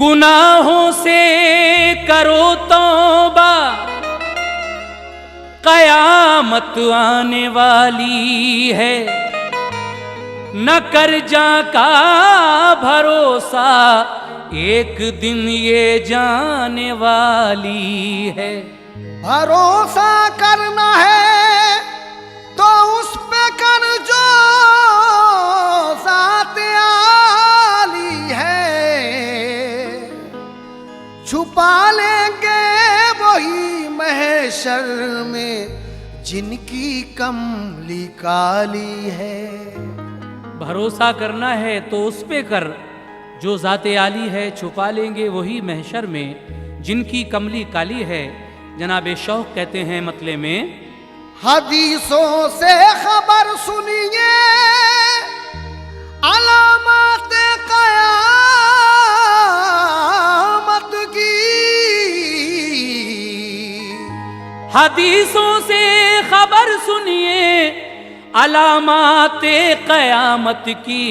गुनाहों से करो तौबा, कयामत आने वाली है। न कर जा का भरोसा, एक दिन ये जाने वाली है। भरोसा करना है तो उस पे कर जो ज़ात आली है। छुपा लेंगे वही महशर में जिनकी कमली काली है। भरोसा करना है तो उस पे कर जो ज़ाते आली है। छुपा लेंगे वही महशर में जिनकी कमली काली है। जनाब शौक कहते हैं मतले में, हदीसों से खबर सुनिए अलामत क़यामत की। हदीसों से खबर सुनिए अलामत क़यामत की,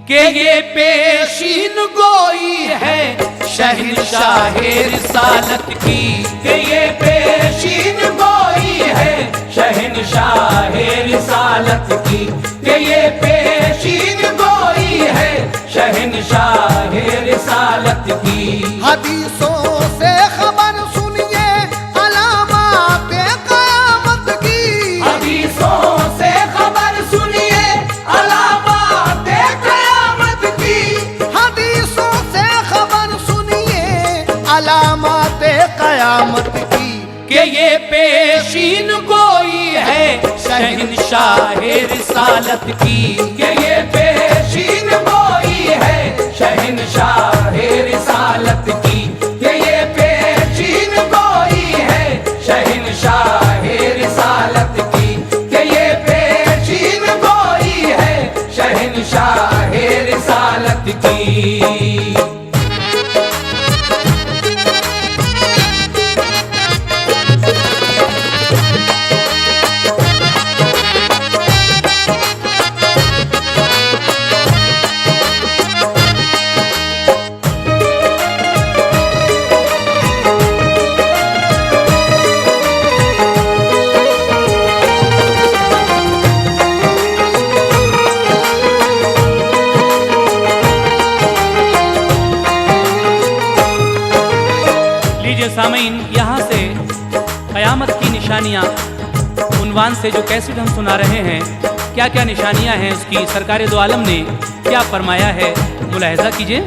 के ये पेशीन गोई है शहंशाहे रिसालत की। के ये पेशीन गोई है शहंशाहे रिसालत की। के ये पेशीन गोई है शहंशाहे रिसालत की। हदीसों से खबर सुनिए अलामत क़यामत की। हदीसों से खबर सुनिए अलामत क़यामत की। हदीसों से खबर सुनिए अलामत क़यामत की। के ये पेशीन गोई है शहंशाहे रिसालत की। के ये पेशीन गोई है शहंशाहे रिसालत की। के ये पेशीन गोई है शहंशाहे रिसालत की। के ये पेशीन गोई है शहंशाहे रिसालत की। सामीन, यहाँ से क़यामत की निशानियाँ उन्वान से जो कैसेट हम सुना रहे हैं, क्या क्या निशानियाँ हैं उसकी सरकार दो आलम ने क्या फरमाया है, मुलाहिज़ा कीजिए।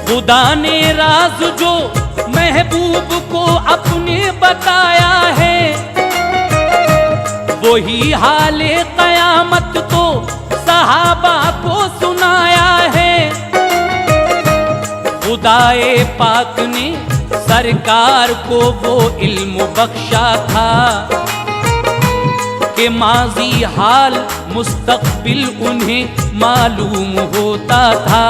खुदा ने राज जो महबूब को अपने बताया है, वही हाले क़यामत तो सहाबा को सुनाया है। खुदाए पाक ने सरकार को वो इल्म बख्शा था कि माजी हाल मुस्तक़बिल उन्हें मालूम होता था।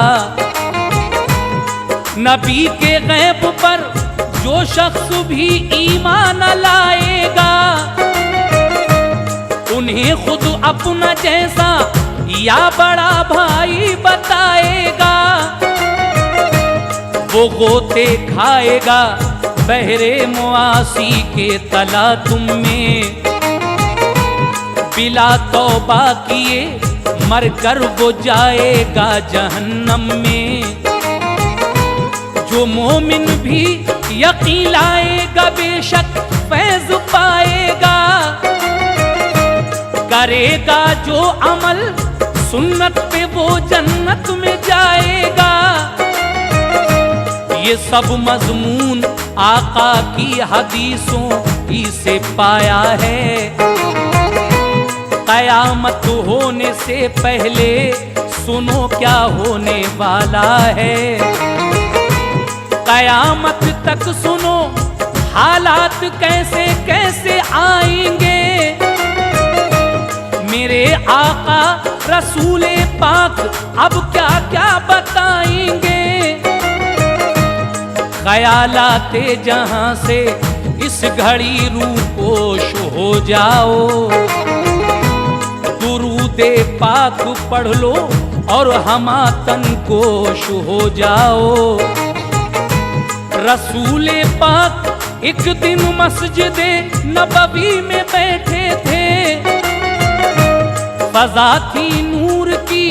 नबी के गैब पर जो शख्स भी ईमान लाएगा, उन्हें खुद अपना जैसा या बड़ा भाई बताएगा। वो गोते खाएगा बहरे मुआसी के तलातुम में, बिला तौबा किए मरकर वो जाएगा जहन्नम में। जो मोमिन भी यकीन लाएगा बेशक फैज़ पाएगा, करेगा जो अमल सुन्नत पे वो जन्नत में जाएगा। ये सब मज़मून आका की हदीसों ही से पाया है। क़यामत होने से पहले सुनो क्या होने वाला है। क़यामत तक सुनो हालात कैसे कैसे आएंगे। मेरे आका रसूले पाक अब क्या क्या बताएंगे। ख़यालाते जहां से इस घड़ी रूपोश हो जाओ, दुरूदे पाक पढ़ लो और हमातन गोश हो जाओ। रसूले पाक एक दिन मस्जिद नबवी में बैठे थे, फजा थी नूर की,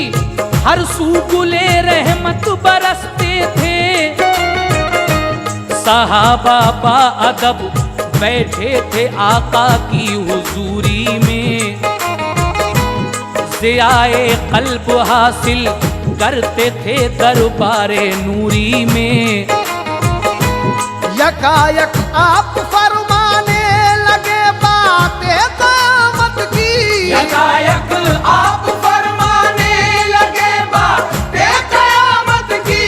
हर सू गुले रहमत बरसते थे। सहाबा बा अदब बैठे थे आका की हुजूरी में, ज़ियाए क़ल्ब हासिल करते थे दरबारे नूरी में। यकायक आप फरमाने लगे बातें क़यामत की, यकायक आप फरमाने लगे बातें क़यामत की।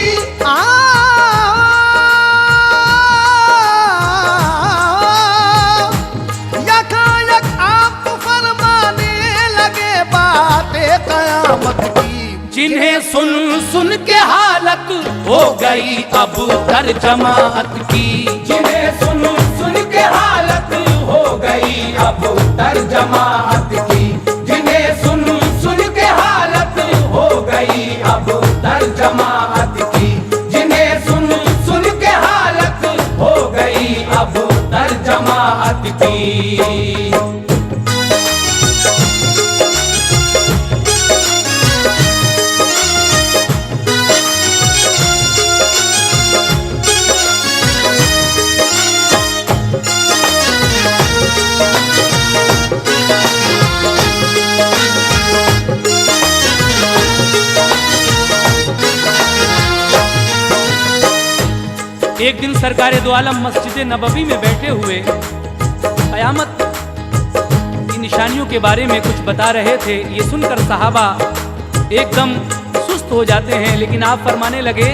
यकायक आप फरमाने लगे बातें क़यामत की। जिन्हें सुन सुन के हालत हो गई अब तर्जमात की, जिन्हें सुन सुन के हालत हो गई अब तर्जमात की, जिन्हें सुन सुन के हालत हो गई अब तर्जमात की, जिन्हें सुन सुन के हालत हो गई अब तर्जमात की। एक दिन सरकारे दो आलम मस्जिद नबवी में बैठे हुए क़यामत की निशानियों के बारे में कुछ बता रहे थे। ये सुनकर सहाबा एकदम सुस्त हो जाते हैं, लेकिन आप फरमाने लगे,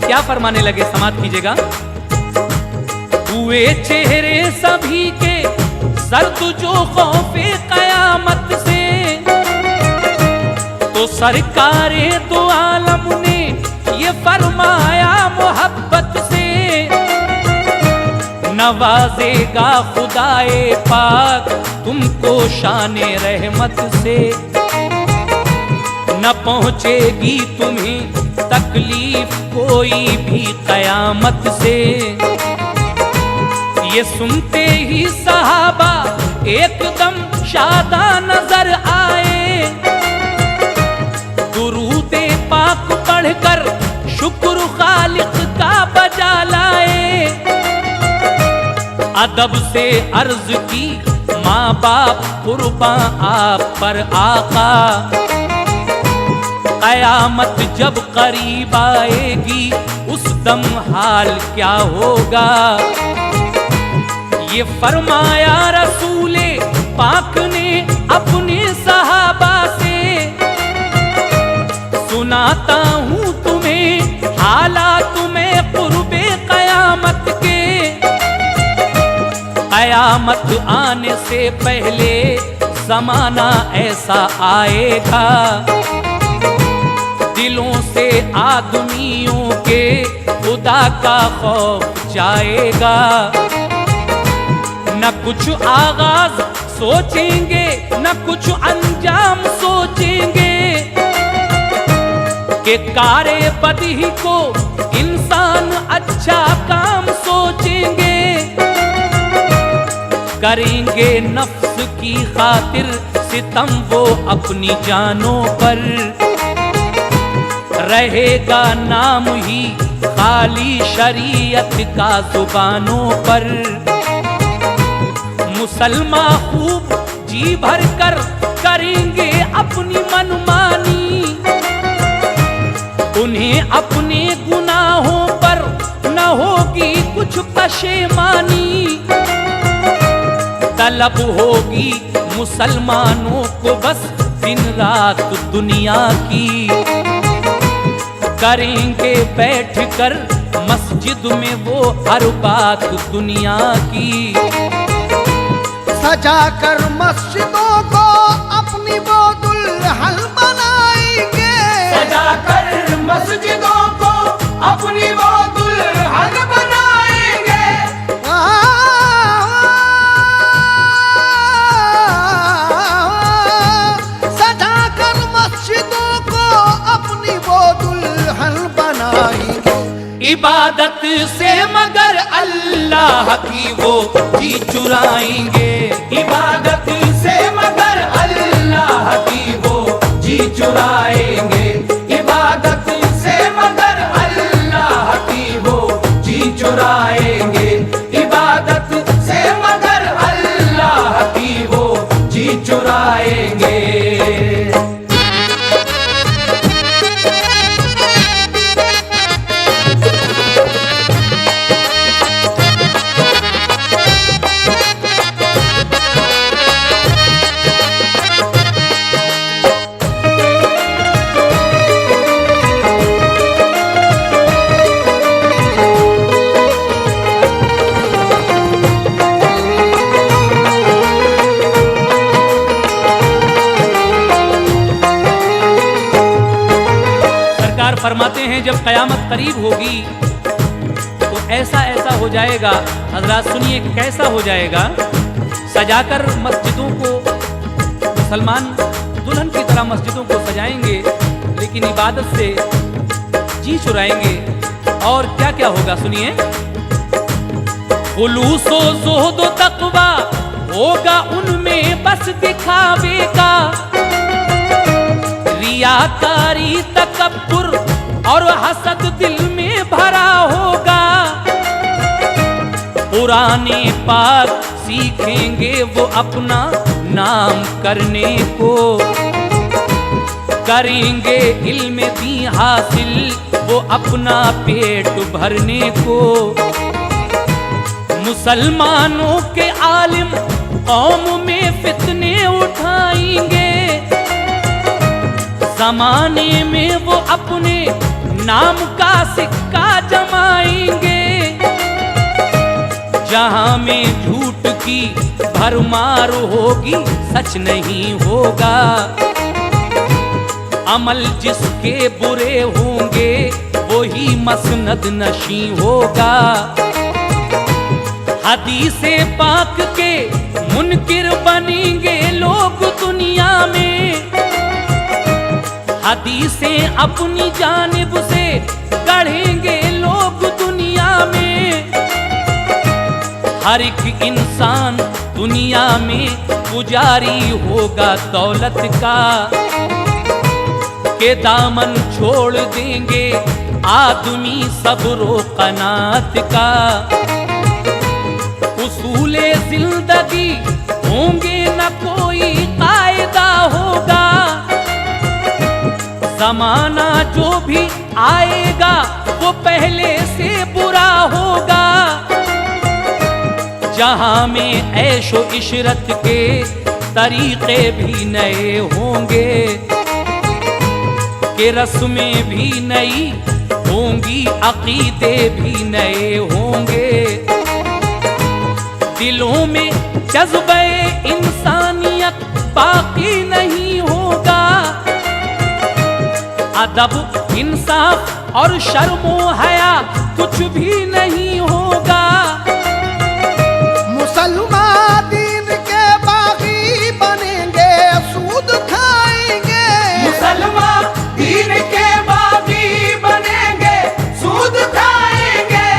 क्या फरमाने लगे, समात कीजिएगा। हुए चेहरे सभी के सर्द जो खौफे क़यामत से, तो सरकारे दो आलम ने ये फरमाया मोहब्बत से, नवाजेगा खुदाए पाक तुमको शाने रहमत से, न पहुंचेगी तुम्हें तकलीफ कोई भी क़यामत से। ये सुनते ही सहाबा एकदम शादा नजर आए, दुरूदे पाक पढ़कर शुक्र खालिक का बजा लाए। अदब से अर्ज की माँ बाप कुर्बान आप पर आका, क़यामत जब करीब आएगी उस दम हाल क्या होगा। ये फरमाया रसूले पाक ने अपने सहाबा से, सुनाता हूँ तुम्हें हालात में कुर्बे क़यामत के। क़यामत आने से पहले ज़माना ऐसा आएगा, दिलों से आदमियों के खुदा का खौफ जाएगा। न कुछ आगाज सोचेंगे न कुछ अंजाम सोचेंगे, कि कारे बदही को इंसान अच्छा काम सोचेंगे। करेंगे नफ्स की खातिर सितम वो अपनी जानों पर, रहेगा नाम ही खाली शरीयत का जुबानों पर। मुसलमान खूब जी भर कर करेंगे अपनी मनमानी, उन्हें अपने गुनाहों पर न होगी कुछ पशेमानी। तलब होगी मुसलमानों को बस दिन रात दुनिया की, करेंगे बैठकर मस्जिद में वो हर बात दुनिया की। सजा कर मस्जिदों को अपनी वो दुल्हन बनाएंगे, सजा कर मस्जिदों को अपनी वो दुल्हन बनाएंगे। सजा कर मस्जिदों को हल बनाएंगे। इबादत से मगर अल्लाह की वो जी चुराएंगे। इबादत से मगर अल्लाह की वो जी चुराएंगे। इबादत से मगर अल्लाह की वो जी चुराएंगे। इबादत से मगर अल्लाह की वो जी चुराएंगे। फरमाते हैं जब कयामत करीब होगी तो ऐसा ऐसा हो जाएगा। हजरात सुनिए कैसा हो जाएगा। सजाकर मस्जिदों को मुसलमान दुल्हन की तरह मस्जिदों को सजाएंगे, लेकिन इबादत से जी चुराएंगे। और क्या क्या होगा सुनिए। खुलूसो ज़ुहद तक़वा होगा उनमें बस दिखावे का, रियाकारी तकब्बुर और हसद दिल में भरा होगा। पुराने पाक सीखेंगे वो अपना नाम करने को, करेंगे इल्म दी हासिल वो अपना पेट भरने को। मुसलमानों के आलिम कौम में फितने उठाएंगे, ज़माने में वो अपने नाम का सिक्का जमाएंगे। जहां में झूठ की भरमार होगी सच नहीं होगा, अमल जिसके बुरे होंगे वही मसनद नशी होगा। हदीसे पाक के मुनकिर बनेंगे लोग दुनिया में, हदीसें अपनी जानिब से गढ़ेंगे लोग दुनिया में। हर एक इंसान दुनिया में पुजारी होगा दौलत का, के दामन छोड़ देंगे आदमी सब्र कनात का। उसूले जिंदगी होंगे न कोई कायदा होगा, ज़माना जो भी आएगा वो पहले से बुरा होगा। जहां में ऐशो इशरत के तरीके भी नए होंगे, के रस्में भी नई होंगी, अकीदे भी नए होंगे। दिलों में जज्बे इंसानियत बाकी नहीं होगा, अदब इंसाफ और शर्मो हया कुछ भी नहीं होगा। मुसलमान दीन के बागी बनेंगे सूद खाएंगे, मुसलमान दीन के बागी बनेंगे सूद खाएंगे।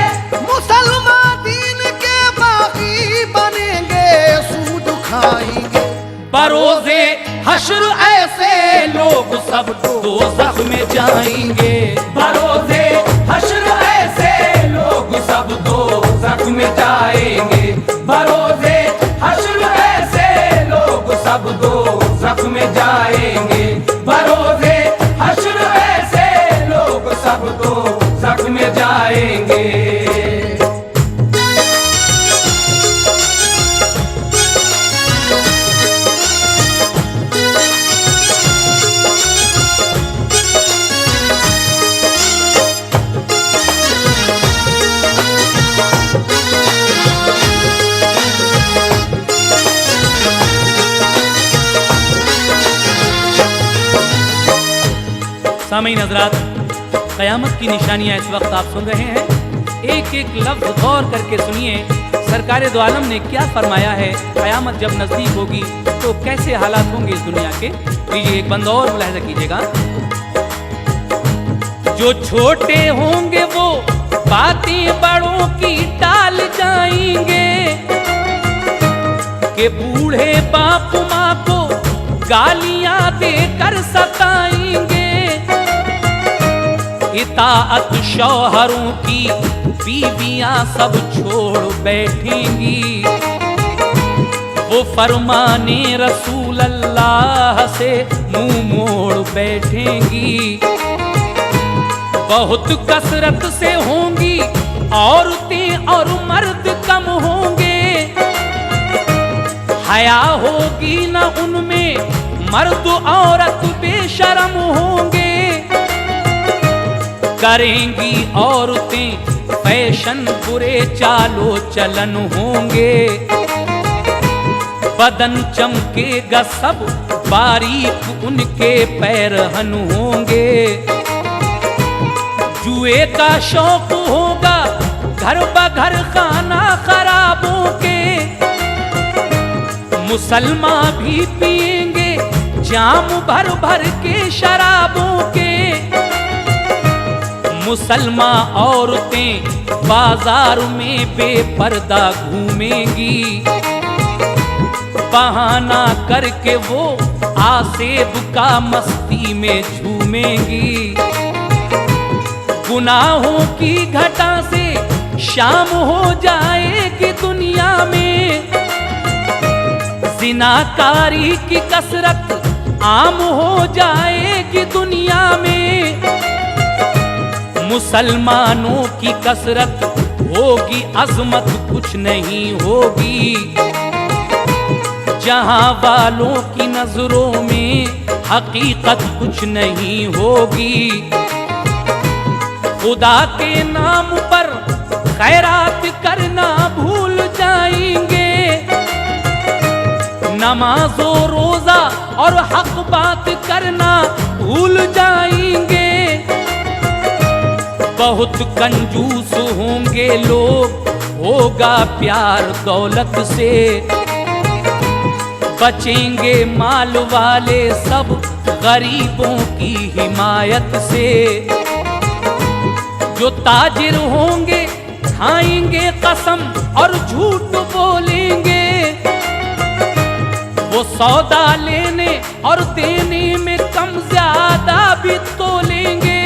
मुसलमान दीन के बागी बनेंगे सूद खाएंगे। बरोज़े हश्र ऐसे लोग सब दोज़ख में जाएंगे, बरोज़े हश्र ऐसे लोग सब दोज़ख में जाएंगे। बरोज़े हश्र ऐसे लोग सब दोज़ख में जाएंगे। बरोज़े हश्र ऐसे लोग सब दोज़ख में जाएंगे। सामईन हज़रात, क़यामत की निशानियाँ इस वक्त आप सुन रहे हैं। एक एक लफ्ज़ गौर करके सुनिए, सरकार दो आलम ने क्या फरमाया है। क़यामत जब नज़दीक होगी तो कैसे हालात होंगे इस दुनिया के। लीजिए एक बंद और मुलाहिज़ा कीजिएगा। जो छोटे होंगे वो बातें बड़ों की टाल जाएंगे, कि बूढ़े बाप माँ को गालियां देकर सताएंगे। इताअत शौहरों की बीवियां सब छोड़ बैठेंगी, वो फरमाने रसूल अल्लाह से मुंह मोड़ बैठेंगी। बहुत कसरत से होंगी औरतें और मर्द कम होंगे, हया होगी न उनमें, मर्द औरत बेशरम होंगे। करेंगी औरतें फैशन, बुरे चालो चलन होंगे। बदन चमकेगा सब, बारीक उनके पैरहन होंगे। जुए का शौक होगा घर बघर खाना खराबों के, मुसलमान भी पिएंगे जाम भर भर के शराबों के। मुसलमान औरतें बाजार में बेपर्दा घूमेंगी, बहाना करके वो आसेब का मस्ती में झूमेंगी। गुनाहों की घटा से शाम हो जाएगी दुनिया में, जिनाकारी की कसरत आम हो जाएगी दुनिया में। मुसलमानों की कसरत होगी, अजमत कुछ नहीं होगी। जहां वालों की नजरों में हकीकत कुछ नहीं होगी। खुदा के नाम पर खैरात करना भूल जाएंगे, नमाजो रोजा और हक बात करना भूल जाएंगे। बहुत कंजूस होंगे लोग, होगा प्यार दौलत से। बचेंगे माल वाले सब गरीबों की हिमायत से। जो ताजिर होंगे खाएंगे कसम और झूठ बोलेंगे, वो सौदा लेने और देने में कम ज्यादा भी तोलेंगे।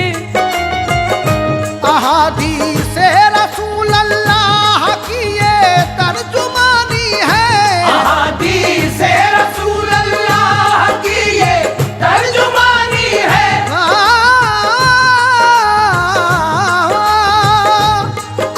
अहादीस रसूल अल्लाह की ये तर्जुमानी है। अहादीस रसूल अल्लाह की ये तर्जुमानी है।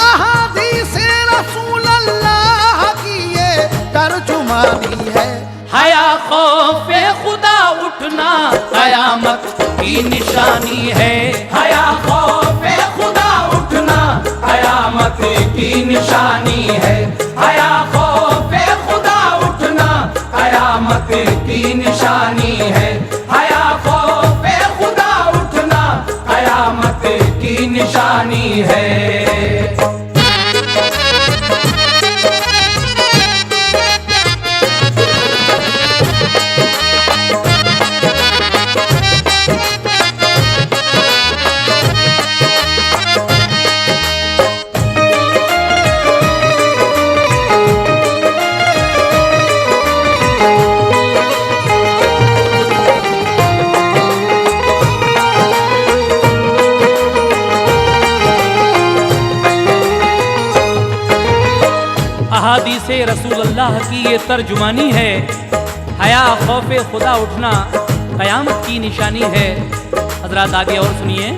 अहादीस रसूल अल्लाह की ये तर्जुमानी है। हया खौफे खुदा उठना कयामत की निशानी है। हया खौफे खुदा उठना कयामत की निशानी है। हया खौफे खुदा उठना कयामत की निशानी है। हया खौफे खुदा उठना कयामत की निशानी है। अहादीसे रसूल अल्लाह की ये तर्जुमानी है। हया खौफे खुदा उठना कयामत की निशानी है। हजरात आगे और सुनिए।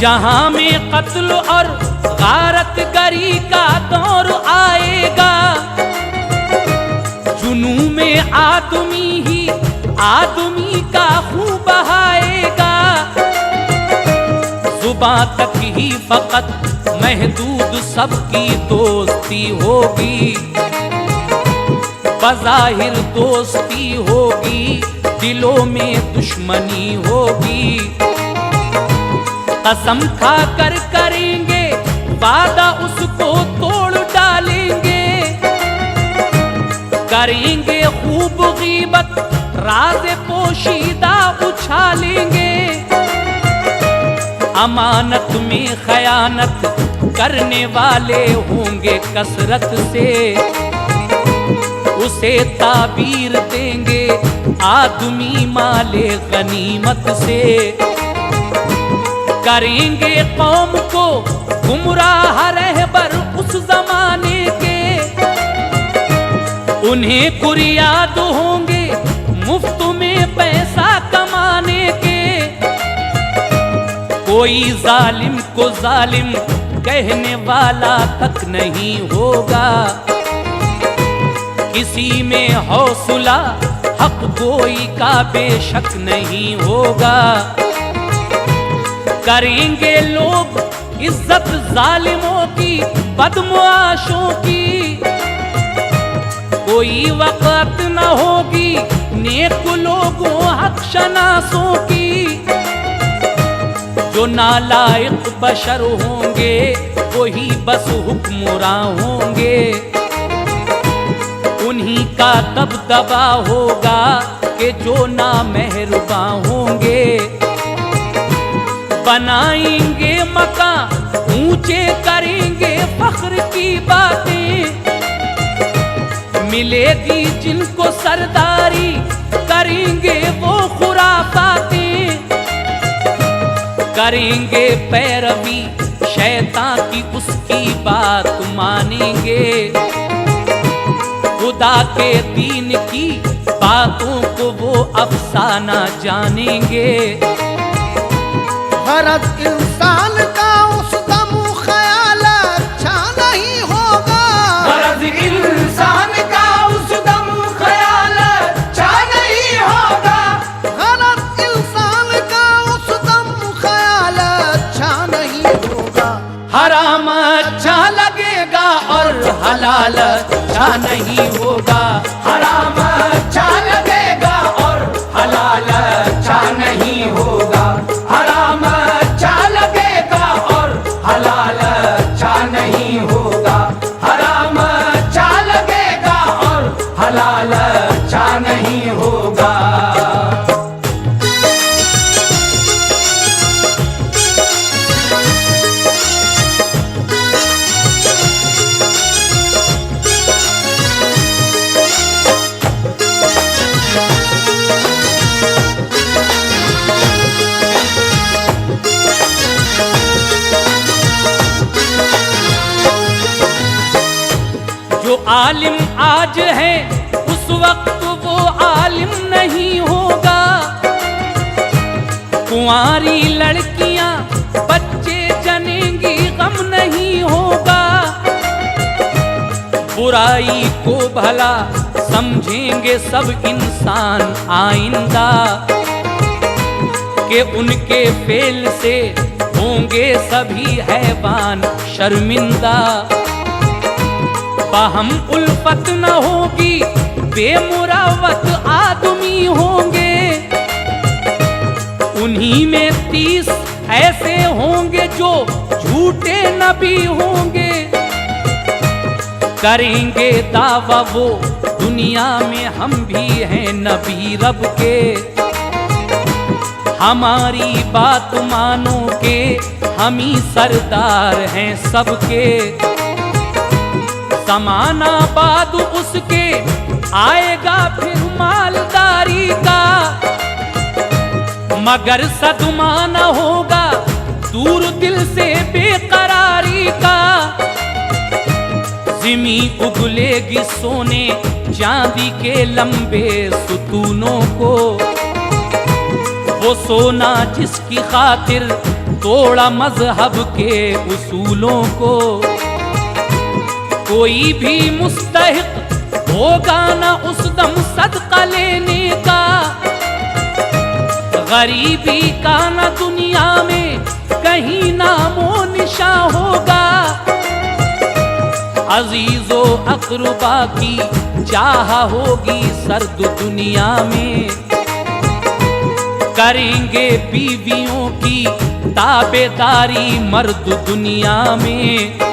जहां में कत्ल और गारत गरी का दौर आएगा, जुनू में आदमी ही आदमी का खून बहाएगा। जुबां तक ही फकत महदूद सबकी दोस्ती होगी, बज़ाहिर दोस्ती होगी, दिलों में दुश्मनी होगी। कसम खा कर करेंगे वादा, उसको तोड़ डालेंगे। करेंगे खूब गीबत, राज़ पोशीदा उछालेंगे। अमानत में खयानत करने वाले होंगे कसरत से, उसे ताबीर देंगे आदमी माले गनीमत से। करेंगे कौम को गुमराह रहबर उस जमाने के, उन्हें कुरियाद होंगे मुफ्त में पैसा कमाने के। कोई जालिम को जालिम कहने वाला तक नहीं होगा, किसी में हौसला हक गोई का बेशक नहीं होगा। करेंगे लोग इज्जत जालिमों की बदमुआशों की, कोई वक़्त न होगी नेक लोगों हक शनासों की। जो नालायक बशर होंगे वही बस हुक्मरां होंगे, उन्हीं का दबदबा होगा कि जो नामेहरबां होंगे। बनाएंगे मकान ऊंचे करेंगे फख्र की बातें, मिलेगी जिनको सरदारी करेंगे वो खुराफातें। करेंगे पैरवी शैतान की उसकी बात मानेंगे, खुदा के दीन की बातों को वो अफसाना जानेंगे। गरज इंसान का उस दम ख्याल अच्छा नहीं होगा, गरज इंसान का उस दम ख्याल अच्छा नहीं होगा। गरज इंसान का उस दम ख्याल अच्छा नहीं होगा। हराम अच्छा लगेगा और हलाल अच्छा नहीं होगा। हराम अच्छा लगेगा और हलाल अच्छा नहीं होगा। हराम अच्छा लगेगा और हलाल अच्छा नहीं होगा। हराम अच्छा लगेगा और हलाल अच्छा नहीं होगा। जो आलिम आज है उस वक्त वो आलिम नहीं होगा। कुंवारी लड़कियां बच्चे जनेंगी गम नहीं होगा। बुराई को भला समझेंगे सब इंसान आइंदा, कि उनके फेल से होंगे सभी हैवान शर्मिंदा। बाहम उल्फत न होगी बेमुरावत आदमी होंगे, उन्हीं में 30 ऐसे होंगे जो झूठे नबी होंगे। करेंगे दावा वो दुनिया में हम भी हैं नबी रब के, हमारी बात मानो के हम ही सरदार हैं सबके। ज़माना बाद उसके आएगा फिर मालदारी का, मगर सदमा न होगा दूर दिल से बेकरारी का। ज़िमी उगलेगी सोने चांदी के लंबे सुतूनों को, वो सोना जिसकी खातिर तोड़ा मजहब के उसूलों को। कोई भी मुस्तहिक होगा ना उस दम सदका लेने का, गरीबी का ना दुनिया में कहीं नामो निशा होगा। अजीजो अकरबा की चाह होगी सर्द दुनिया में, करेंगे बीवियों की ताबेदारी मर्द दुनिया में।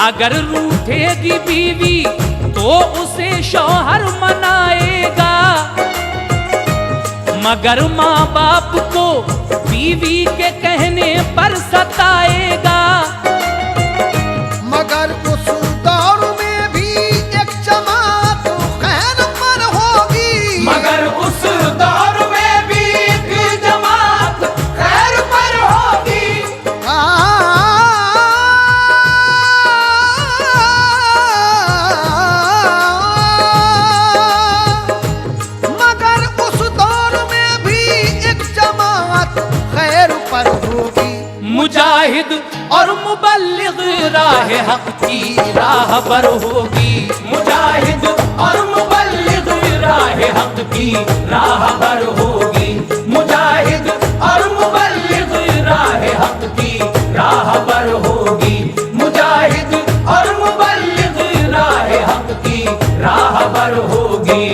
अगर रूठेगी बीवी तो उसे शौहर मनाएगा, मगर माँ बाप को बीवी के कहने पर सताएगा। मगर उस दौर में भी एक जमात खैर पर होगी। मगर उस दौर में भी एक जमात खैर पर होगी। मगर उस दौर में भी एक जमात खैर पर होगी। मुजाहिद और मुबल्लिग राह हक की राह पर होगी। मुजाहिद और मुबल्लिग राह हक की राह पर होगी। मुजाहिद और मुबल्लिग राह हक की राह पर होगी। मुजाहिद और मुबल्लिग राह हक की राह पर होगी।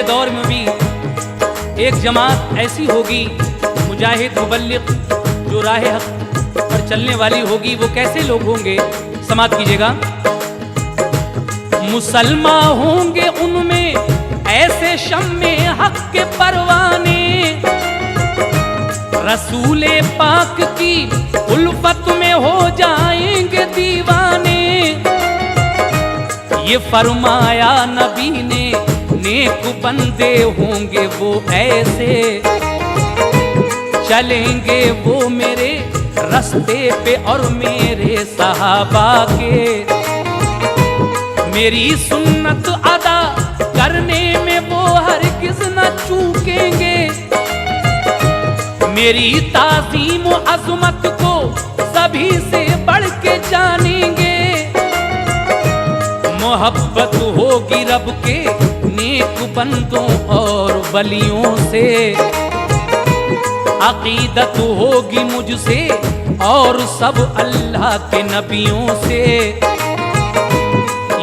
दौर में भी एक जमात ऐसी होगी, मुजाहिद मुबल्लिग जो राह हक पर चलने वाली होगी। वो कैसे लोग होंगे, समात कीजिएगा। मुसलमान होंगे उनमें ऐसे शम्मे हक के परवाने, रसूले पाक की उल्फत में हो जाएंगे दीवाने। ये फरमाया नबी ने, नेक बंदे होंगे वो ऐसे, चलेंगे वो मेरे रास्ते पे और मेरे सहाबा के। मेरी सुन्नत अदा करने में वो हरगिज़ न चूकेंगे। मेरी ताज़ीम व अज़मत को सभी से बढ़ के जानेंगे। मोहब्बत होगी रब के नेक बंदों और वलियों से, अकीदत होगी मुझसे और सब अल्लाह के नबियों से।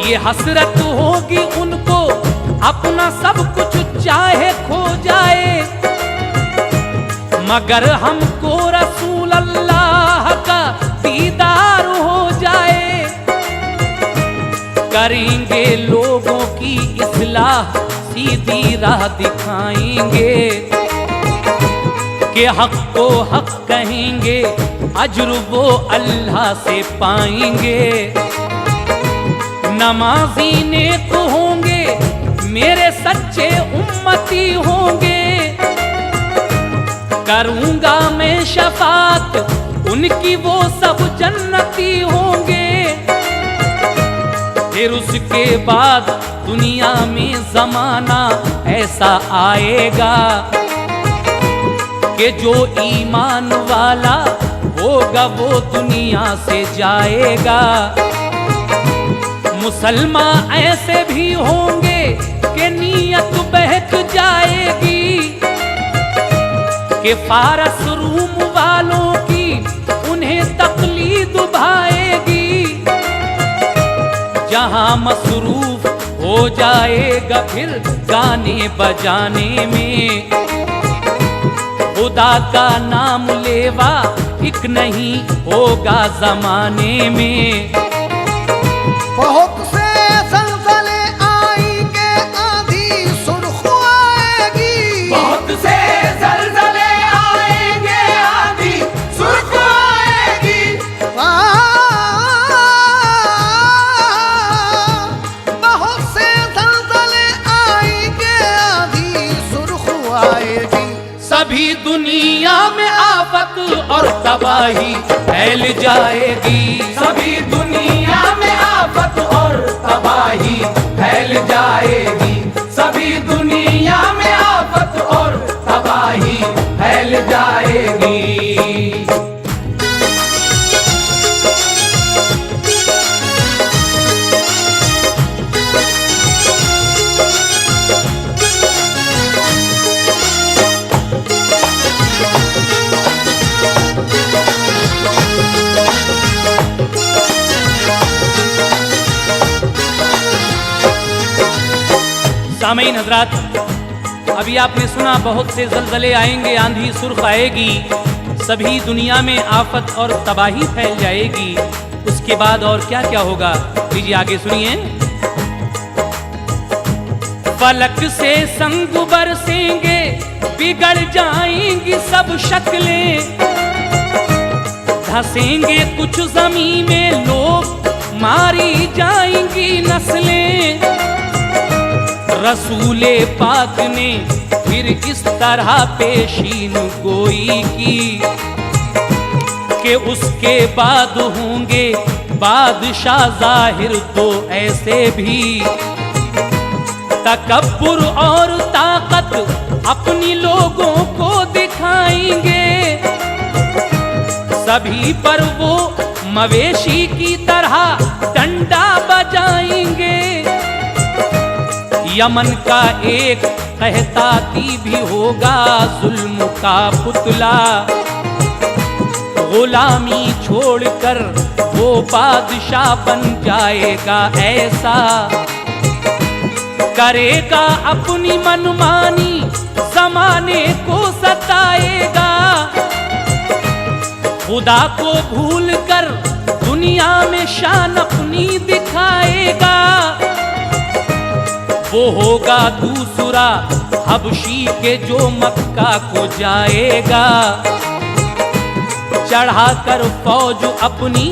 ये हसरत होगी उनको अपना सब कुछ चाहे खो जाए, मगर हमको रसूल अल्लाह का दीदार हो जाए। करेंगे लोगों की इस्लाह, सीधी राह दिखाएंगे कि हक को हक कहेंगे, अज्र वो अल्लाह से पाएंगे। नमाजी नेक होंगे, मेरे सच्चे उम्मती होंगे। करूंगा मैं शफात उनकी, वो सब जन्नती होंगे। फिर उसके बाद दुनिया में जमाना ऐसा आएगा कि जो ईमान वाला होगा वो दुनिया से जाएगा। मुसलमान ऐसे भी होंगे कि नीयत बहक जाएगी, कि फारस रूम वालों की उन्हें तकलीद भाएगी। जहां मसरूफ हो जाएगा फिर गाने बजाने में, खुदा का नाम लेवा एक नहीं होगा जमाने में। बहुत से ज़लज़ले आएंगे, आंधी सुर्ख आएगी। बहुत से ज़लज़ले आएंगे, आंधी सुर्ख आएगी। बहुत से ज़लज़ले आएंगे, आंधी सुर्ख आएगी। सभी दुनिया में आफत और तबाही फैल जाएगी। सभी दुनिया में आफत और तबाही फैल जाएगी। सभी दुनिया में आफत और तबाही फैल जाएगी। सामईन हजरात, अभी आपने सुना बहुत से जलजले आएंगे, आंधी सुर्ख आएगी, सभी दुनिया में आफत और तबाही फैल जाएगी। उसके बाद और क्या क्या होगा, लीजिए आगे सुनिए। फलक से संग बरसेंगे, बिगड़ जाएंगी सब शक्लें, धंसेंगे कुछ जमीन में लोग, मारी जाएंगी नस्लें। रसूले पाक ने फिर इस तरह पेशीन गोई की कि उसके बाद होंगे बादशाह जाहिर तो ऐसे भी, तकब्बुर और ताकत अपनी लोगों को दिखाएंगे, सभी पर वो मवेशी की तरह डंडा बजाएंगे। यमन का एक कहताती भी होगा जुल्म का पुतला, गुलामी छोड़कर वो बादशाह बन जाएगा ऐसा, करेगा अपनी मनमानी, जमाने को सताएगा, खुदा को भूलकर दुनिया में शान अपनी दिखाएगा। वो होगा दूसरा हबशी के जो मक्का को जाएगा, चढ़ाकर फौज अपनी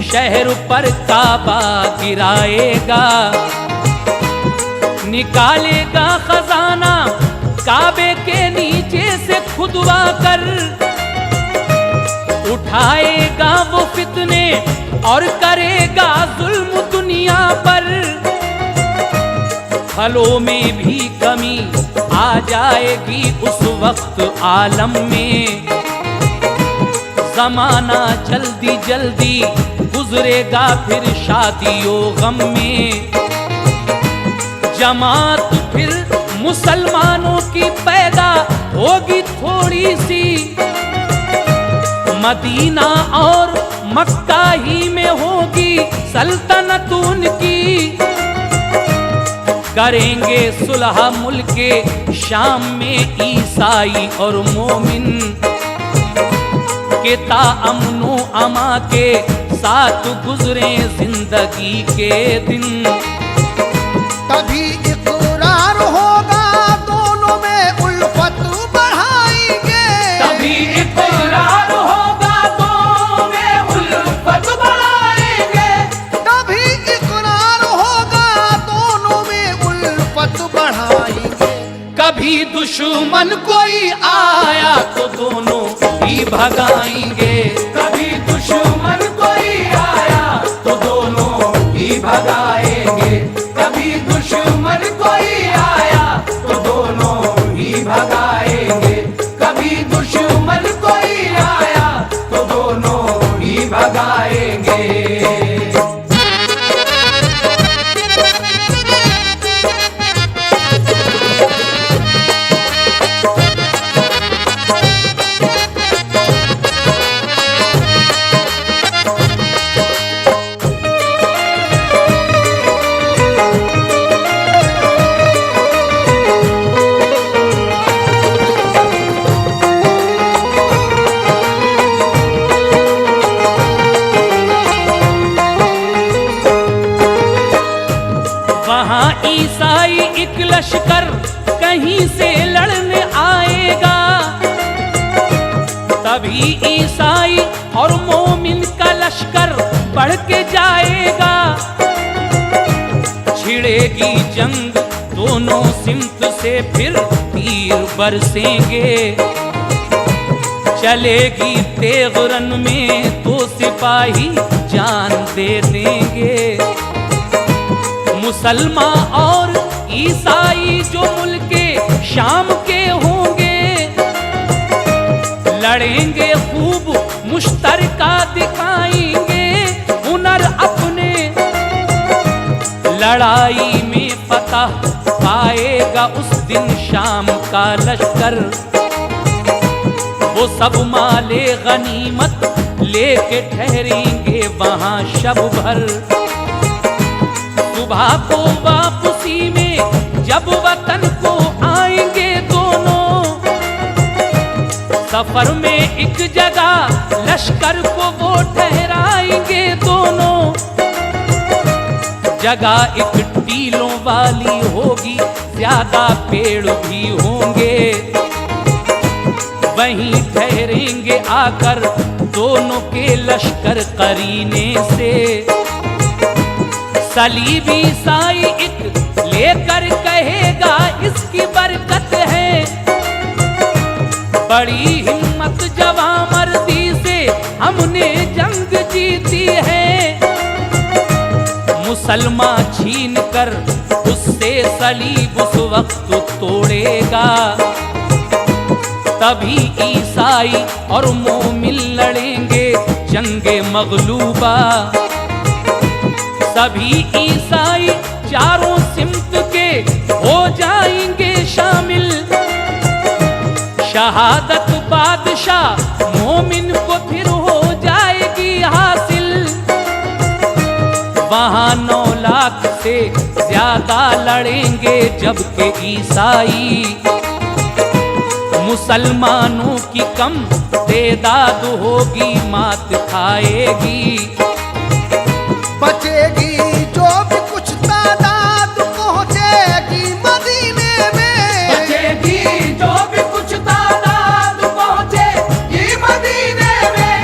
शहर पर काबा गिराएगा, निकालेगा खजाना काबे के नीचे से खुदवा कर, उठाएगा वो फितने और करेगा जुल्म दुनिया पर। फलों में भी कमी आ जाएगी उस वक्त आलम में, जमाना जल्दी जल्दी गुजरेगा फिर शादियों गम में। जमात फिर मुसलमानों की पैदा होगी थोड़ी सी, मदीना और मक्का ही में होगी सल्तनत उनकी, करेंगे सुलह मुल्के शाम में ईसाई और मोमिन, के ताअमनो अमा के साथ गुजरे जिंदगी के दिन। तभी इकरार होगा दोनों में उल्फत बढ़ाएंगे, तभी इकरार होगा दोनों में उल्फत बढ़ाएंगे, तभी इकरार होगा दोनों में उल्फत बढ़ाएंगे। कभी दुश्मन कोई आया तो दोनों ही भगाएंगे, कभी दुश्मन कोई आया तो दोनों ही भगाएंगे, कभी दुश्मन कोई आया तो दोनों ही भगाएंगे, कभी दुश्मन कोई आया तो दोनों ही भगाएंगे। ईसाई एक लश्कर कहीं से लड़ने आएगा, तभी ईसाई और मोमिन का लश्कर बढ़ के जाएगा, छिड़ेगी जंग दोनों सिमत से फिर तीर बरसेंगे, चलेगी तेग रन में तो सिपाही जान दे देंगे। मुसलमान और ईसाई जो मुल्के शाम के होंगे, लड़ेंगे खूब मुश्तरका दिखाएंगे हुनर अपने, लड़ाई में फतह पाएगा उस दिन शाम का लश्कर, वो सब माले गनीमत लेके ठहरेंगे वहां शब भर। सुबह को वापसी में जब वतन सफर में एक जगह लश्कर को वो ठहराएंगे दोनों। जगह एक टीलों वाली होगी, ज्यादा पेड़ भी होंगे। वहीं ठहरेंगे आकर दोनों के लश्कर करीने से। सलीबी ईसाई एक लेकर कहेगा इसकी बरकत है। बड़ी हिम्मत जवां मर्दी से हमने जंग जीती है। मुसलमान छीन कर उससे सलीब उस वक्त तोड़ेगा। तभी ईसाई और मोमिन लड़ेंगे जंगे मगलूबा। सभी ईसाई चारों सिमत के हो जाएंगे शामिल। शहादत बादशाह मोमिन को फिर हो जाएगी हासिल। वहां 9 लाख से ज्यादा लड़ेंगे जबकि ईसाई। मुसलमानों की कम तादाद होगी, मात खाएगी। बचेगी जो भी कुछ तादाद पहुंचेगी मदीने में। बचेगी जो भी कुछ तादाद पहुंचेगी मदीने में।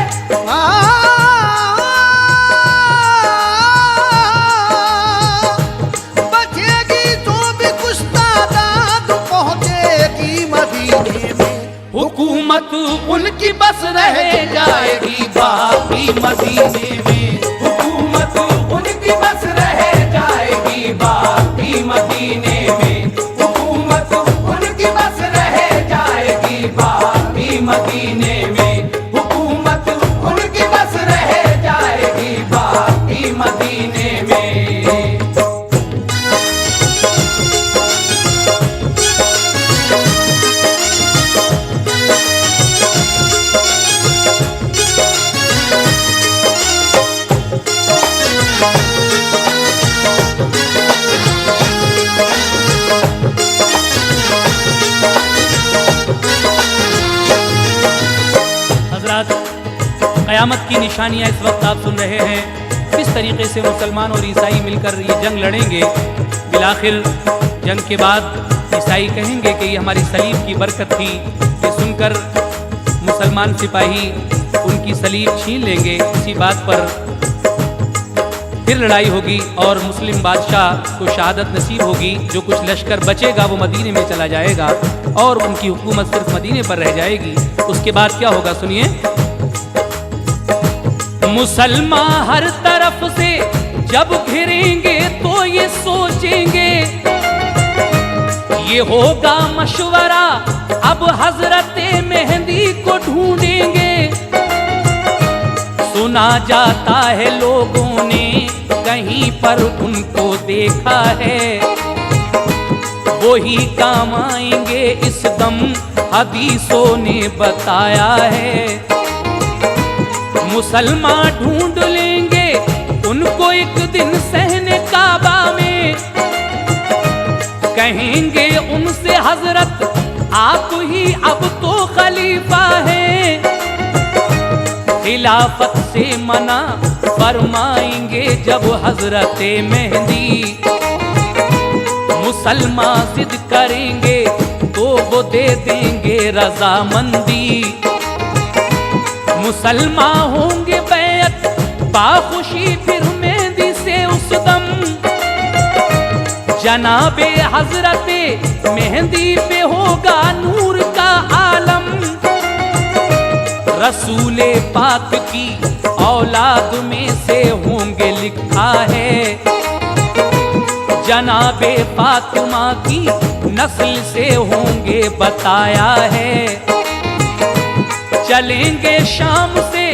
बचेगी जो भी कुछ तादाद पहुंचेगी मदीने में। हुकूमत उनकी बस रह जाएगी बाकी मदीने में। हुकूमत उनकी बस रह जाएगी बाकी मदीने में। हुकूमत उनकी बस रह जाएगी बाकी मदीने में। हुकूमत उनकी बस रह जाएगी बाकी मदीने में। क़यामत की निशानियां इस वक्त आप सुन रहे हैं। किस तरीके से मुसलमान और ईसाई मिलकर ये जंग लड़ेंगे। बिलाखिर जंग के बाद ईसाई कहेंगे कि ये हमारी सलीब की बरकत थी। ये सुनकर मुसलमान सिपाही उनकी सलीब छीन लेंगे। इसी बात पर फिर लड़ाई होगी और मुस्लिम बादशाह को शहादत नसीब होगी। जो कुछ लश्कर बचेगा वो मदीने में चला जाएगा और उनकी हुकूमत सिर्फ मदीने पर रह जाएगी। उसके बाद क्या होगा सुनिए। मुसलमान हर तरफ से जब घिरेंगे तो ये सोचेंगे, ये होगा मशवरा अब हजरते मेहंदी को ढूंढेंगे। सुना जाता है लोगों ने कहीं पर उनको देखा है। वो ही काम आएंगे इस दम, हदीसों ने बताया है। मुसलमान ढूंढ लेंगे उनको एक दिन सहने काबा में। कहेंगे उनसे हजरत आप ही अब तो खलीफा हैं। खिलाफत से मना फरमाएंगे जब हजरते मेहंदी। मुसलमान जिद करेंगे तो वो दे देंगे रजामंदी। मुसलमान होंगे बैत बाखुशी फिर मेहंदी से उस दम। जनाबे हजरते मेहंदी पे होगा नूर का आलम। रसूले पाक की औलाद में से होंगे लिखा है। जनाबे फातिमा की नस्ल से होंगे बताया है। चलेंगे शाम से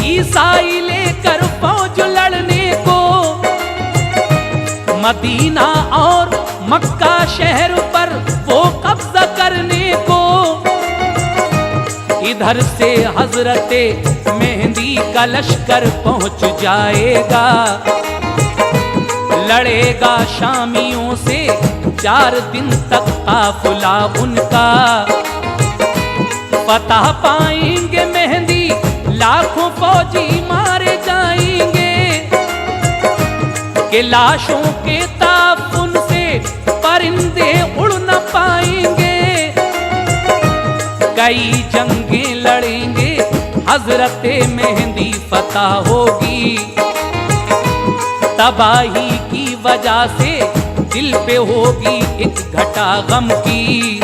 ईसाई लेकर फौज लड़ने को। मदीना और मक्का शहर पर वो कब्जा करने को। इधर से हजरते मेहंदी का लश्कर पहुंच जाएगा। लड़ेगा शामियों से 4 दिन तक काफिला उनका। फतह पाएंगे मेहंदी, लाखों फौजी मारे जाएंगे, कि लाशों के ताफुन से परिंदे उड़ न पाएंगे। कई जंगें लड़ेंगे, हजरते मेहंदी फतह होगी। तबाही की वजह से दिल पे होगी एक घटा गम की।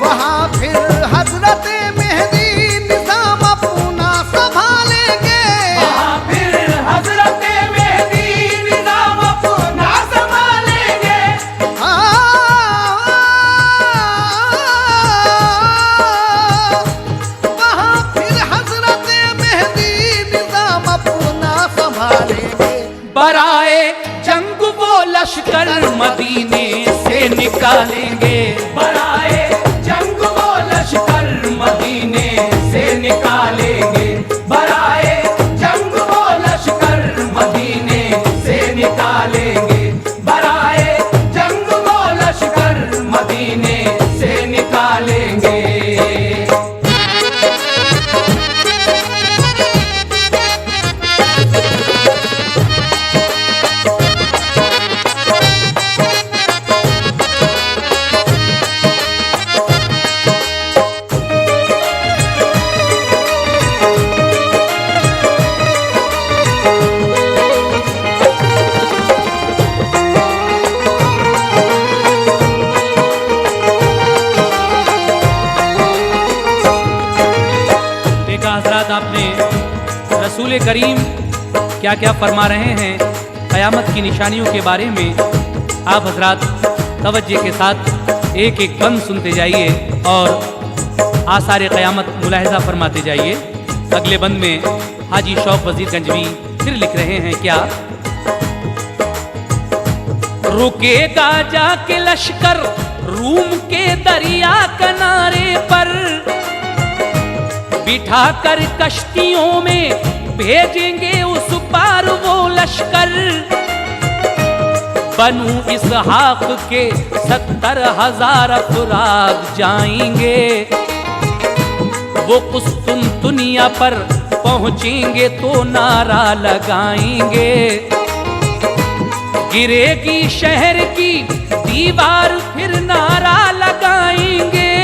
वहाँ फिर हजरत मेहदी निजाम अपना संभालेंगे। वहाँ फिर हजरत मेहदी निजाम अपना संभालेंगे। वहाँ फिर हजरत मेहदी निजाम अपना संभालेंगे। बराए जंग वो लश्कर मदीने से निकालेंगे। बराए जंग वो लश्कर मदीने से निकालेंगे। बराए जंग वो लश्कर मदीने से निकालेंगे। बराए जंग वो लश्कर मदीने से निकालेंगे। हजरात, आपने रसूल करीम क्या क्या फरमा रहे हैं क़यामत की निशानियों के बारे में। आप हजरात तवज्जो के साथ एक एक बंद सुनते जाइए और आसार क़यामत मुलाहिज़ा फरमाते जाइए। अगले बंद में हाजी शौक वजीर गंजवी फिर लिख रहे हैं क्या, रुकेगा जाके लश्कर रूम के दरिया किनारे पर, बिठा कर कश्तियों में भेजेंगे उस पार वो लश्कर। बनु इसहाक के 70,000 अफराद जाएंगे, वो कुस्तुनतुनिया पर पहुंचेंगे तो नारा लगाएंगे। गिरेगी शहर की दीवार फिर नारा लगाएंगे,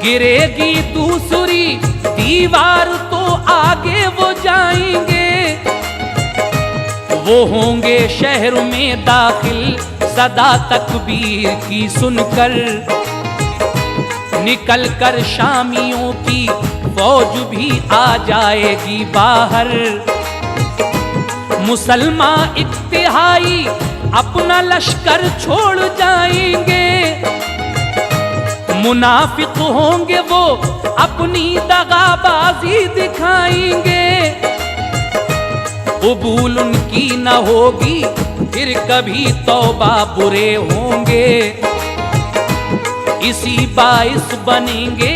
गिरेगी दूसरी दीवार तो आगे वो जाएंगे। वो होंगे शहर में दाखिल सदा तकबीर की सुनकर, निकल कर शामियों की फौज भी आ जाएगी बाहर। मुसलमान इत्तिहाई अपना लश्कर छोड़ जाएंगे, मुनाफिक होंगे वो अपनी दगाबाजी दिखाएंगे। कबूल उनकी न होगी फिर कभी तौबा बुरे होंगे, इसी बाइस बनेंगे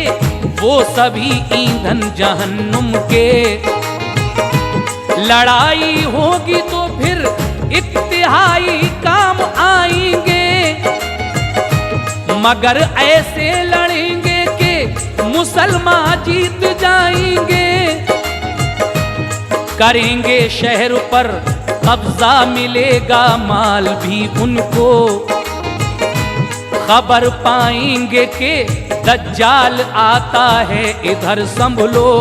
वो सभी ईंधन जहन्नुम के। लड़ाई होगी तो फिर इत्तिहाई काम आएंगे, मगर ऐसे लड़ेंगे कि मुसलमान जीत जाएंगे। करेंगे शहर पर कब्जा, मिलेगा माल भी उनको। खबर पाएंगे कि दज्जाल आता है इधर संभलो।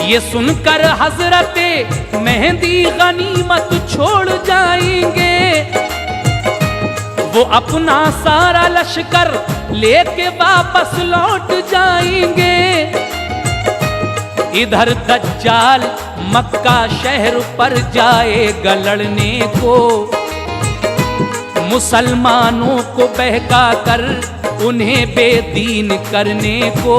ये सुनकर हजरते मेहंदी गनीमत छोड़ जाएंगे, वो अपना सारा लश्कर लेके वापस लौट जाएंगे। इधर दज्जाल मक्का शहर पर जाएगा लड़ने को, मुसलमानों को बहका कर उन्हें बेदीन करने को।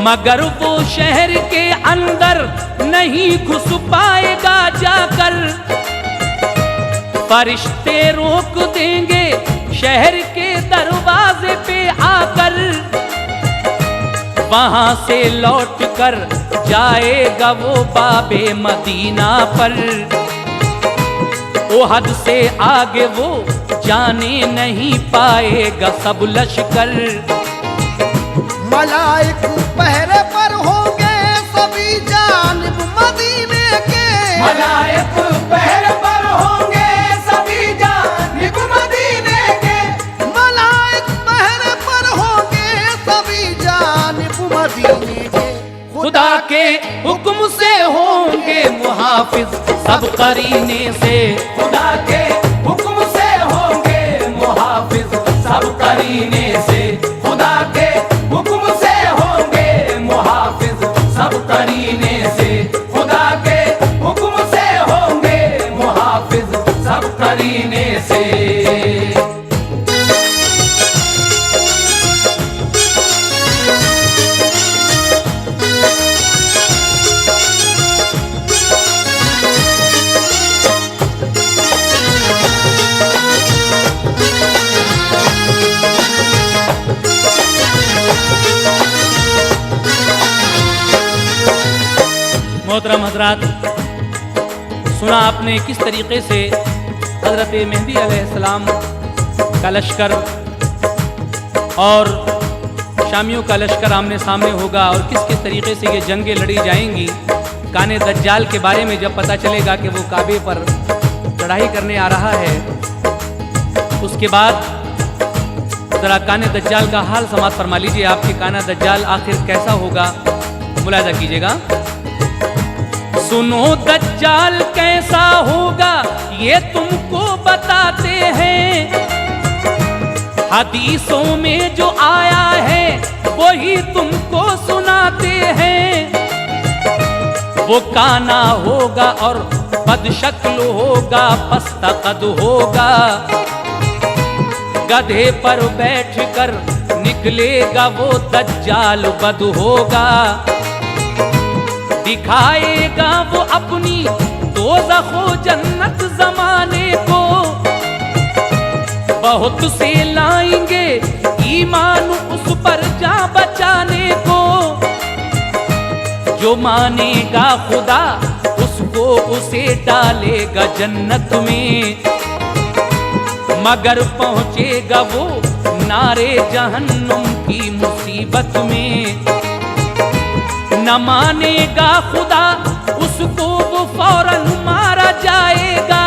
मगर वो शहर के अंदर नहीं घुस पाएगा जाकर, फरिश्ते रोक देंगे शहर के दरवाजे पे आकर। वहां से लौट कर जाएगा वो बाबे मदीना पर, ओहद से आगे वो जाने नहीं पाएगा सब लश्कर। मलाइक पहरे पर होंगे सभी जानिब मदीने के। मलाइक पहर पर होंगे सभी जानिब मदीने के। मलाइक पहरे पर होंगे सभी जानिब मदीने के। खुदा के हुक्म से होंगे मुहाफिज सब करीने से। खुदा के हुक्म से होंगे मुहाफिज सब करीने से। खुदा के हुक्म से होंगे मुहाफिज सब करीने से। खुदा के हुक्म से होंगे मुहाफिज सब करीने से। मोहतरम हजरात, सुना आपने किस तरीके से हज़रत मेहदी अलैहिस्सलाम का लश्कर और शामियों का लश्कर आमने सामने होगा और किस किस तरीके से ये जंगें लड़ी जाएंगी। काने दज्जाल के बारे में जब पता चलेगा कि वो काबे पर चढ़ाई करने आ रहा है, उसके बाद ज़रा काने दज्जाल का हाल समात फरमा लीजिए। आपके काना दज्जाल आखिर कैसा होगा, मुलाहिज़ा कीजिएगा। सुनो दज्जाल कैसा होगा ये तुमको बताते हैं, हदीसों में जो आया है वही तुमको सुनाते हैं। वो काना होगा और बदशक्ल होगा, पस्ता कद होगा, गधे पर बैठकर निकलेगा वो दज्जाल बद होगा। दिखाएगा वो अपनी दोज़खो जन्नत जमाने को, बहुत से लाएंगे ईमान उस पर जा बचाने को। जो मानेगा खुदा उसको उसे डालेगा जन्नत में, मगर पहुंचेगा वो नारे जहन्नुम की मुसीबत में। न मानेगा खुदा उसको वो फौरन मारा जाएगा,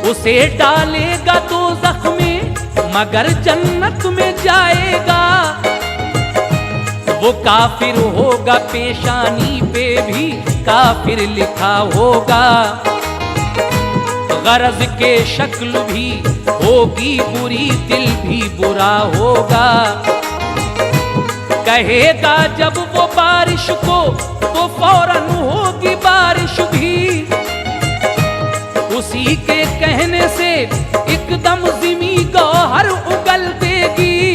उसे डालेगा दोज़ख में मगर जन्नत में जाएगा। वो काफिर होगा, पेशानी पे भी काफिर लिखा होगा, गरज के शक्ल भी होगी बुरी, दिल भी बुरा होगा। कहेगा जब वो बारिश को तो फौरन होगी बारिश भी, उसी के कहने से एकदम ज़मीं गौहर उगल देगी।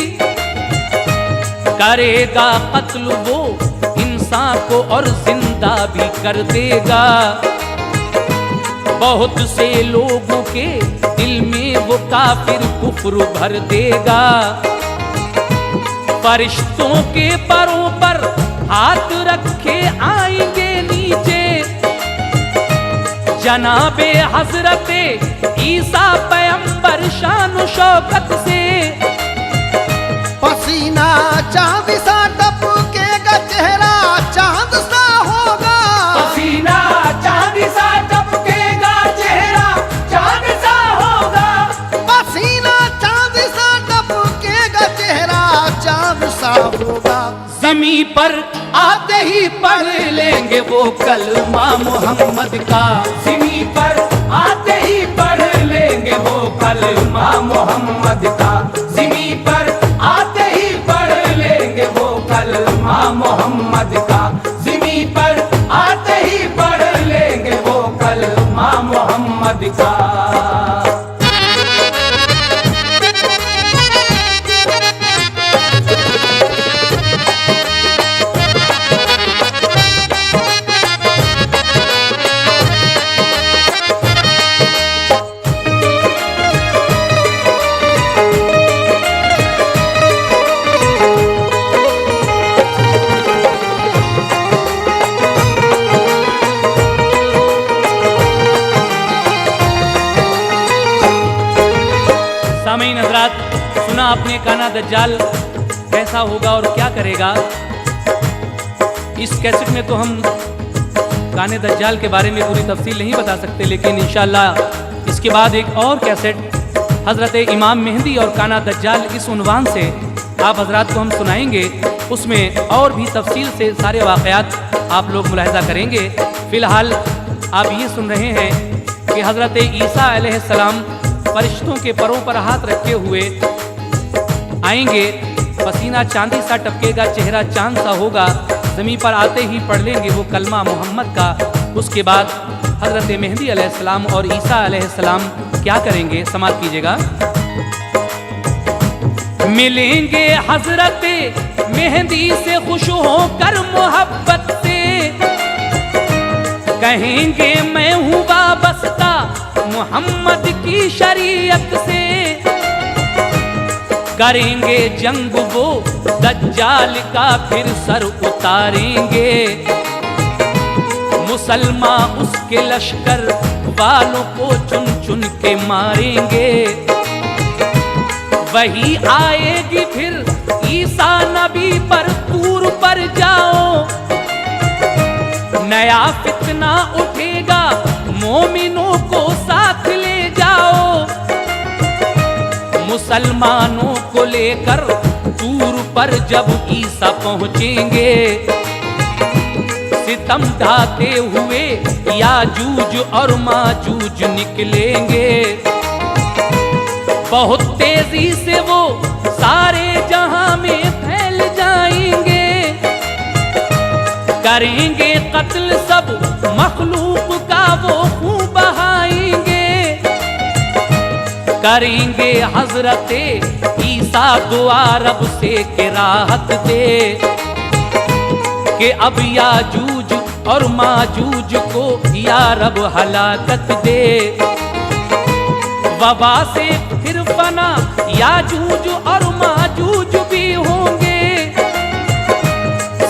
करेगा कत्ल वो इंसान को और जिंदा भी कर देगा। बहुत से लोगों के दिल में वो काफिर कुफ्र भर देगा। फरिश्तों के परों पर हाथ रखे आएंगे नीचे, जनाबे हजरते ईसा पैगंबर शान शौकत से। पसीना चांद सा टपकेगा, चेहरा चांद सा होगा। पसीना चांद सा टपकेगा, चेहरा चांद सा होगा। पसीना चांद सा टपकेगा, चेहरा चांद सा होगा। ज़मीं पर आते ही पढ़ लेंगे वो कलमा मोहम्मद का। ज़मीं पर आते ही पढ़ लेंगे वो कलमा मोहम्मद का। ज़मीं पर आते ही पढ़ लेंगे वो कलमा मोहम्मद का। ज़मीं पर आते ही पढ़ लेंगे वो कलमा मोहम्मद का। हजरात सुना आपने काना दज्जाल कैसा होगा और क्या करेगा। इस कैसेट में तो हम काने दज्जाल के बारे में पूरी तफसील नहीं बता सकते, लेकिन इंशाअल्लाह इसके बाद एक और कैसेट हज़रत इमाम मेहंदी और काना दज्जाल इस उन्वान से आप हजरात को हम सुनाएंगे। उसमें और भी तफसील से सारे वाक़यात आप लोग मुलाहिज़ा करेंगे। फ़िलहाल आप ये सुन रहे हैं कि हज़रत ईसा अलैहिस्सलाम फरिश्तों के परों पर हाथ रखे हुए आएंगे, पसीना चांदी सा टपकेगा, चेहरा चांद सा होगा, ज़मीन पर आते ही पढ़ लेंगे वो कलमा मोहम्मद का। उसके बाद हज़रत मेहंदी अलैहिस्सलाम और ईसा अलैहिस्सलाम क्या करेंगे, समाअत कीजिएगा। मिलेंगे हज़रत मेहंदी से खुश होकर मोहब्बत से, कहेंगे मैं हूँ वाबस्ता मोहम्मद की शरीयत से, करेंगे जंग वो दज्जाल का फिर सर उतारेंगे, मुसलमान उसके लश्कर वालों को चुन चुन के मारेंगे। वही आएगी फिर ईसा नबी पर तूर पर जाओ, नया फितना उठेगा मोमिनों को साथ ले जाओ, मुसलमानों को लेकर तूर पर जब ईसा पहुंचेंगे, सितम ढाते हुए याजूज और माजूज निकलेंगे, बहुत तेजी से वो सारे जहां में फैल जाएंगे, करेंगे कत्ल सब मखलूक का वो खून बहाएंगे, करेंगे हजरत ईसा दुआ रब से के राहत दे, कि अब याजूज और माजूज को या रब हलाकत दे, वबा से फिर फना याजूज और माजूज भी होंगे,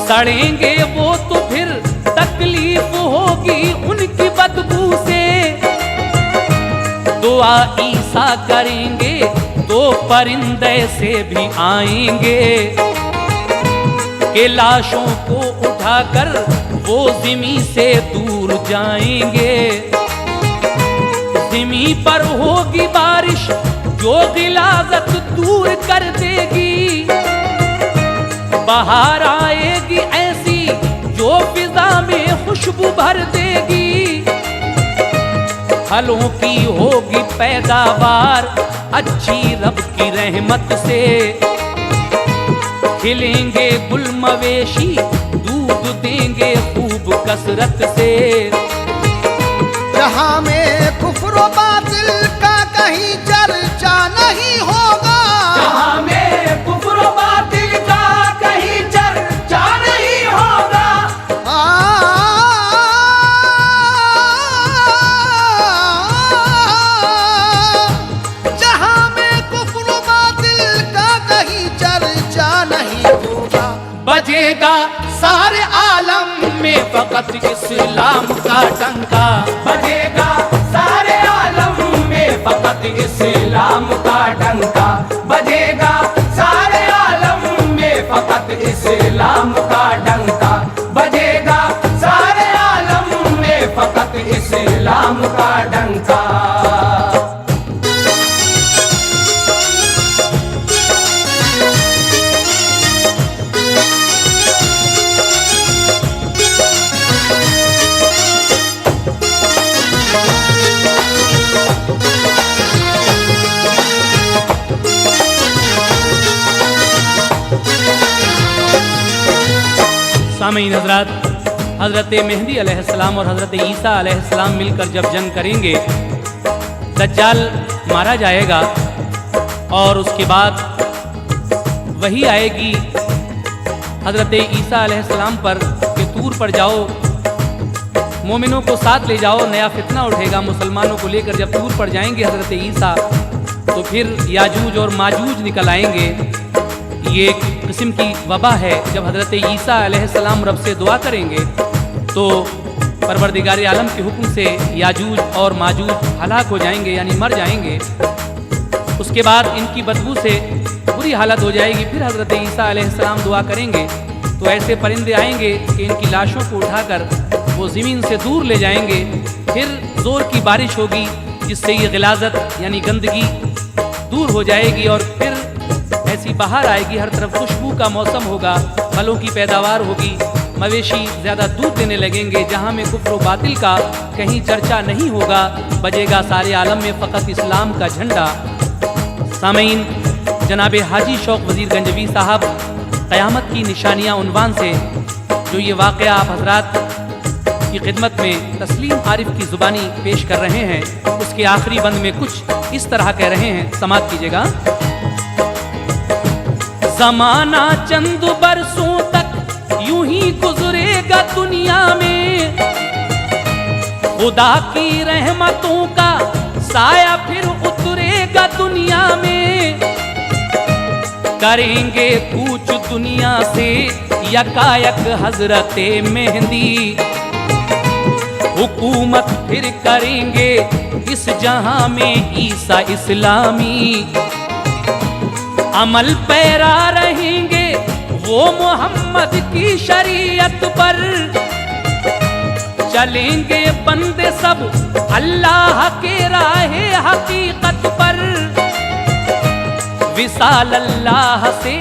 सड़ेंगे वो तो फिर तकलीफ होगी उनकी बदबू से, दुआ ईसा करेंगे तो परिंदे से भी आएंगे, के लाशों को उठाकर वो ज़मीं से दूर जाएंगे, ज़मीं पर होगी बारिश जो गिलाज़त दूर कर देगी, बहार आएगी ऐसी जो फिजा में खुशबू भर देगी, फलों की होगी पैदावार अच्छी रब की रहमत से, खिलेंगे गुल मवेशी दूध देंगे खूब कसरत से, जहां में कुफ्र व बातिल का कहीं चर्चा नहीं होगा, जहां में कुफ्र व बातिल का कहीं चर्चा नहीं होगा, जहां में कुफ्र व बातिल का कहीं चर्चा नहीं होगा, बजेगा सारे आलम में फकत इस्लाम का डंका, बजेगा सारे आलम में फकत इस्लाम का डंका, बजेगा सारे आलम में फकत इस्लाम का डंका, बजेगा सारे आलम में फकत इस्लाम का डंका। सामईन हजरात, हज़रत मेहंदी अलैहिस्सलाम और हज़रत ईसा अलैहिस्सलाम मिलकर जब जंग करेंगे, दज्जाल मारा जाएगा और उसके बाद वही आएगी हज़रत ईसा अलैहिस्सलाम पर कि तूर पर जाओ, मोमिनों को साथ ले जाओ, नया फितना उठेगा, मुसलमानों को लेकर जब तूर पर जाएंगे हज़रत ईसा तो फिर याजूज और माजूज निकल आएंगे। ये एक किस्म की वबा है। जब हज़रत ईसा अलैहिस्सलाम रब से दुआ करेंगे तो परवरदिगार आलम के हुक्म से याजूज और माजूज हलाक हो जाएंगे, यानी मर जाएंगे। उसके बाद इनकी बदबू से बुरी हालत हो जाएगी। फिर हज़रत ईसा अलैहिस्सलाम दुआ करेंगे तो ऐसे परिंदे आएंगे कि इनकी लाशों को उठाकर वो ज़मीन से दूर ले जाएंगे। फिर ज़ोर की बारिश होगी जिससे ये गिलाज़त यानी गंदगी दूर हो जाएगी और फिर ऐसी बहार आएगी, हर तरफ खुशबू का मौसम होगा, फलों की पैदावार होगी, मवेशी ज़्यादा दूध देने लगेंगे। जहाँ में कुफ्र व बातिल का कहीं चर्चा नहीं होगा, बजेगा सारे आलम में फ़कत इस्लाम का झंडा। सामीन, जनाब हाजी शौक वज़ीर गंजवी साहब क़यामत की निशानियाँ उन्वान से जो ये वाक़या आप हज़रात की खिदमत में तस्लीम आरिफ की ज़ुबानी पेश कर रहे हैं, उसके आखिरी बंद में कुछ इस तरह कह रहे हैं, समात कीजिएगा। ज़माना चंद बरसों तक यूं ही गुजरेगा दुनिया में, खुदा की रहमतों का साया फिर उतरेगा दुनिया में। करेंगे कूच दुनिया से यकायक हजरते मेहंदी, हुकूमत फिर करेंगे इस जहां में ईसा इस्लामी। अमल पैरा रहेंगे वो मोहम्मद की शरीयत पर, चलेंगे बंदे सब अल्लाह के राहे हकीकत पर। विसाल अल्लाह से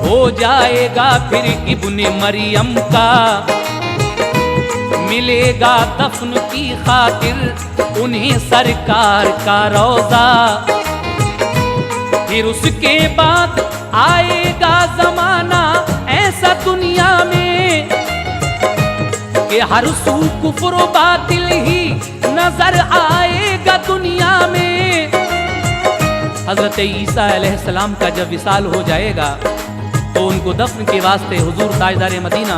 हो जाएगा फिर इब्ने मरियम का, मिलेगा दफन की खातिर उन्हें सरकार का रोजा। फिर उसके बाद आएगा जमाना ऐसा दुनिया में कि हर सू कुफ्र व बातिल ही नजर आएगा दुनिया में। हजरत ईसा अलैहिस्सलाम का जब विसाल हो जाएगा तो उनको दफन के वास्ते हुजूर ताजदार मदीना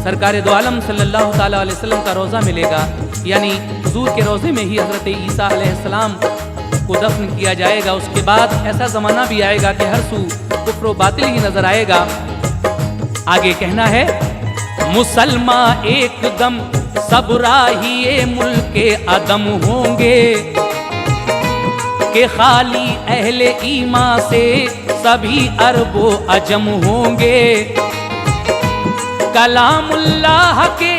सरकार दो आलम सल्लल्लाहु ताला अलैहि वसल्लम का रोज़ा मिलेगा, यानी हुजूर के रोज़े में ही हजरत ईसा अलैहिस्सलाम को दफन किया जाएगा। उसके बाद ऐसा ज़माना भी आएगा कि हर सू कुफ्र व बातिल ही नजर आएगा। आगे कहना है, मुसलमान एकदम सब राहिए मुल्के अदम होंगे, के खाली अहले ईमा से सभी अरबो अजम होंगे। कलामुल्लाह के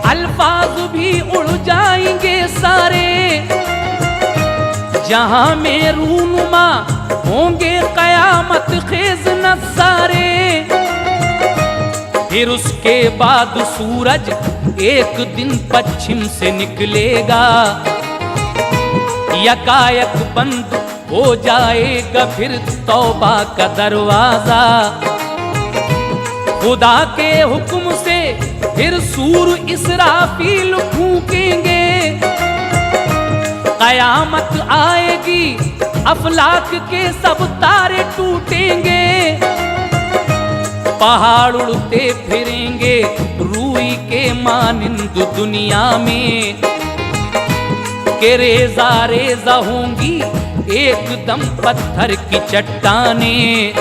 अल्फाज भी उड़ जाएंगे सारे, जहां में रूनुमा होंगे कयामत खेज नज़ारे। फिर उसके बाद सूरज एक दिन पश्चिम से निकलेगा, यकायक बंद हो जाएगा फिर तौबा का दरवाजा। खुदा के हुक्म से फिर सूर इसराफील फूकेंगे, कयामत आएगी अफलाक के सब तारे टूटेंगे। पहाड़ उड़ते फिरेंगे रूई के मानिंद दुनिया में, के रेजा रेजा होंगी एकदम पत्थर की चट्टानें।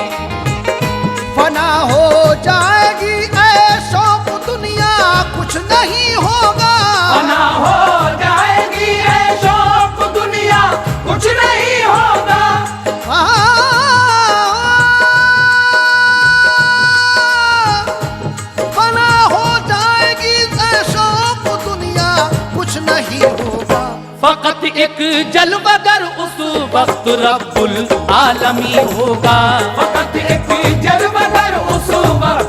फना हो जाएगी ऐशो दुनिया कुछ नहीं होगा, फना हो जाएगी ऐशो दुनिया कुछ नहीं होगा। फना हो जाएगी ऐशो दुनिया कुछ नहीं होगा। फकत एक जलवगर उस वक्त रब्बुल आलमी होगा, फकत एक जलवगर उस वक्त